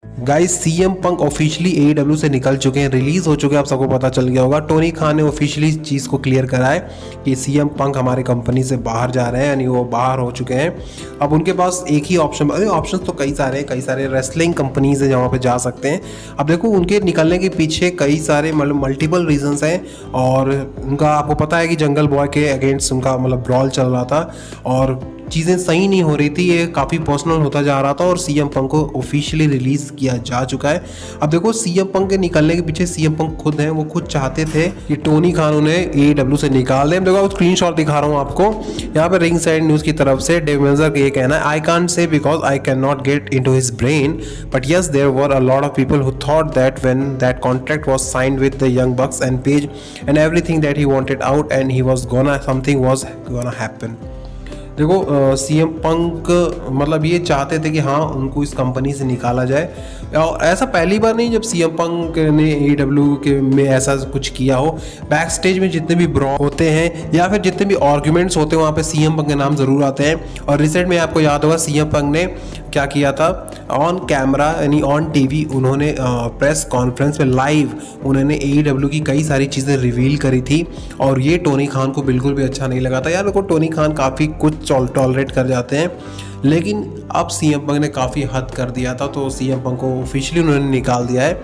Guys CM Punk officially AEW से निकल चुके हैं, रिलीज हो चुके हैं, आप सबको पता चल गया होगा। टोनी खान ने ऑफिशियली इस चीज़ को क्लियर करा है कि सीएम पंक हमारे कंपनी से बाहर जा रहे हैं, यानी वो बाहर हो चुके हैं। अब उनके पास एक ही ऑप्शन, अरे ऑप्शन तो कई सारे रेसलिंग कंपनीज हैं जहाँ पे जा सकते हैं। अब देखो उनके निकलने के पीछे कई सारे मल्टीपल रीजंस हैं, और उनका आपको पता है कि जंगल बॉय के अगेंस्ट उनका ब्रॉल चल रहा था और चीज़ें सही नहीं हो रही थी, ये काफ़ी पर्सनल होता जा रहा था, और सीएम पंक को ऑफिशियली रिलीज़ किया जा चुका है। अब देखो सीएम पंक के निकलने के पीछे सीएम पंक खुद हैं, वो खुद चाहते थे कि टोनी खान उन्हें एईडब्ल्यू से निकाल दें। देखो स्क्रीनशॉट दिखा रहा हूँ आपको, यहाँ पे रिंग साइड न्यूज़ की तरफ से डेव मेलज़र का ये कहना है, I can't say because I can not get into his brain, but yes there were a lot of people who thought that when that contract was signed with the Young Bucks and Page and everything that he wanted out and he was gonna something was gonna happen. देखो CM Punk ये चाहते थे कि हाँ उनको इस company से निकाला जाए, और ऐसा पहली बार नहीं जब सीएम पंक ने एईडब्ल्यू के में ऐसा कुछ किया हो। बैक स्टेज में जितने भी ब्रॉ होते हैं या फिर जितने भी आर्ग्यूमेंट्स होते हैं वहाँ पे सीएम पंक के नाम ज़रूर आते हैं। और रिसेंट में आपको याद होगा सीएम पंक ने क्या किया था, ऑन कैमरा यानी ऑन टीवी उन्होंने प्रेस कॉन्फ्रेंस में लाइव उन्होंने एईडब्ल्यू की कई सारी चीज़ें रिवील करी थी, और ये टोनी खान को बिल्कुल भी अच्छा नहीं लगा था। यार देखो टोनी खान काफ़ी कुछ टॉलरेट कर जाते हैं, लेकिन अब सीएम पंक ने काफ़ी हद कर दिया था, तो सीएम पंक को ऑफिशियली उन्होंने निकाल दिया है,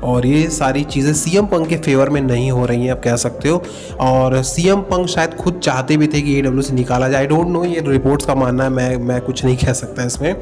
और ये सारी चीज़ें सीएम पंक के फेवर में नहीं हो रही हैं, आप कह सकते हो। और सीएम पंक शायद खुद चाहते भी थे कि एईडब्ल्यू से निकाला जाए, आई डोंट नो, ये रिपोर्ट्स का मानना है, मैं कुछ नहीं कह सकता इसमें।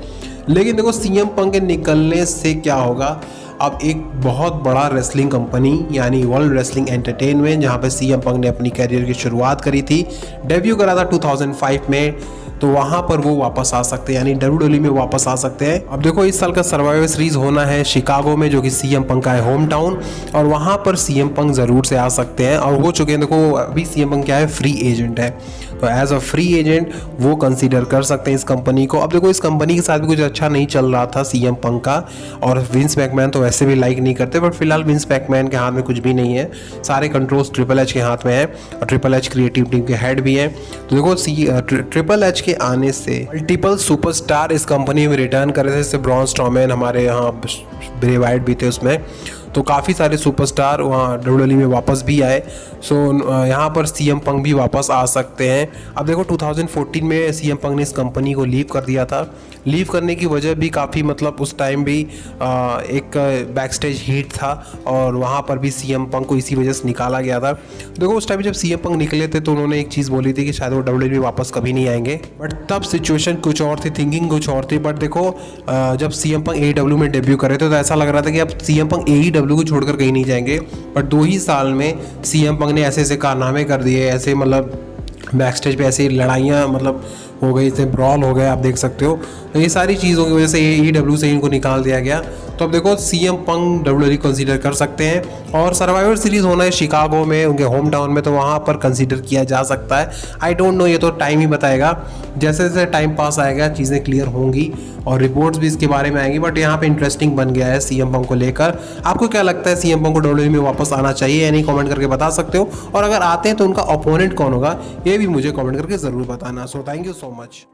लेकिन देखो सीएम पंक के निकलने से क्या होगा, अब एक बहुत बड़ा रेसलिंग कंपनी यानी वर्ल्ड रेसलिंग एंटरटेनमेंट, जहाँ पे सीएम पंक ने अपनी कैरियर की शुरुआत करी थी, डेब्यू करा था 2005 में, तो वहाँ पर वो वापस आ सकते हैं, यानी डब्ल्यूडब्ल्यूई में वापस आ सकते हैं। अब देखो इस साल का सर्वाइवर सीरीज होना है शिकागो में, जो कि सीएम पंक का है होम टाउन, और वहाँ पर सीएम पंक ज़रूर से आ सकते हैं, और हो चुके हैं। देखो अभी सीएम पंक क्या है, फ्री एजेंट है, तो एज अ फ्री एजेंट वो कंसीडर कर सकते हैं इस कंपनी को। अब देखो इस कंपनी के साथ भी कुछ अच्छा नहीं चल रहा था सीएम पंक का, और विंस मैकमैन तो वैसे भी लाइक नहीं करते, बट फिलहाल विंस मैकमैन के हाथ में कुछ भी नहीं है, सारे कंट्रोल्स ट्रिपल एच के हाथ में है, और ट्रिपल एच क्रिएटिव टीम के हेड भी हैं। तो देखो ट्रिपल एच के आने से मल्टीपल सुपरस्टार इस कंपनी में रिटर्न कर रहे थे, जैसे ब्रॉन स्ट्रॉमैन, हमारे यहाँ ब्रे वाइट भी थे उसमें, तो काफ़ी सारे सुपरस्टार वहाँ डब्ल्यूडब्ल्यूई में वापस भी आए। सो यहाँ पर सीएम पंक भी वापस आ सकते हैं। अब देखो 2014 में सीएम पंक ने इस कंपनी को लीव कर दिया था, लीव करने की वजह भी काफ़ी उस टाइम भी एक बैक स्टेज हीट था, और वहाँ पर भी सीएम पंक को इसी वजह से निकाला गया था। देखो उस टाइम जब सीएम पंक निकले थे तो उन्होंने एक चीज़ बोली थी कि शायद वो डब्ल्यूडब्ल्यूई में वापस कभी नहीं आएंगे, बट तब सिचुएशन कुछ और थी, थिंकिंग कुछ और थी। बट देखो जब सीएम पंक एईडब्ल्यू में डेब्यू करे थे तो ऐसा लग रहा था कि अब सीएम पंक एईडब्ल्यू को छोड़कर कहीं नहीं जाएंगे, बट 2 ही साल में सीएम पंक ने ऐसे कारनामे कर दिए, ऐसे बैक स्टेज पे ऐसी लड़ाइयाँ हो गई, जैसे ब्रॉल हो गए, आप देख सकते हो। तो ये सारी चीज़ों की वजह से एईडब्ल्यू से इनको निकाल दिया गया। तो अब देखो सीएम पंक डब्ल्यूडब्ल्यूई कंसीडर कर सकते हैं, और सर्वाइवर सीरीज होना है शिकागो में, उनके होम टाउन में, तो वहाँ पर कंसीडर किया जा सकता है। आई डोंट नो, ये तो टाइम ही बताएगा, जैसे जैसे टाइम पास आएगा चीज़ें क्लियर होंगी और रिपोर्ट्स भी इसके बारे में आएंगी। बट यहाँ पे इंटरेस्टिंग बन गया है सीएम पंक को लेकर। आपको क्या लगता है, सीएम पंक को डब्ल्यूडब्ल्यूई में वापस आना चाहिए या नहीं, कमेंट करके बता सकते हो, और अगर आते हैं तो उनका अपोनेंट कौन होगा ये भी मुझे कमेंट करके ज़रूर बताना। So thank you so much.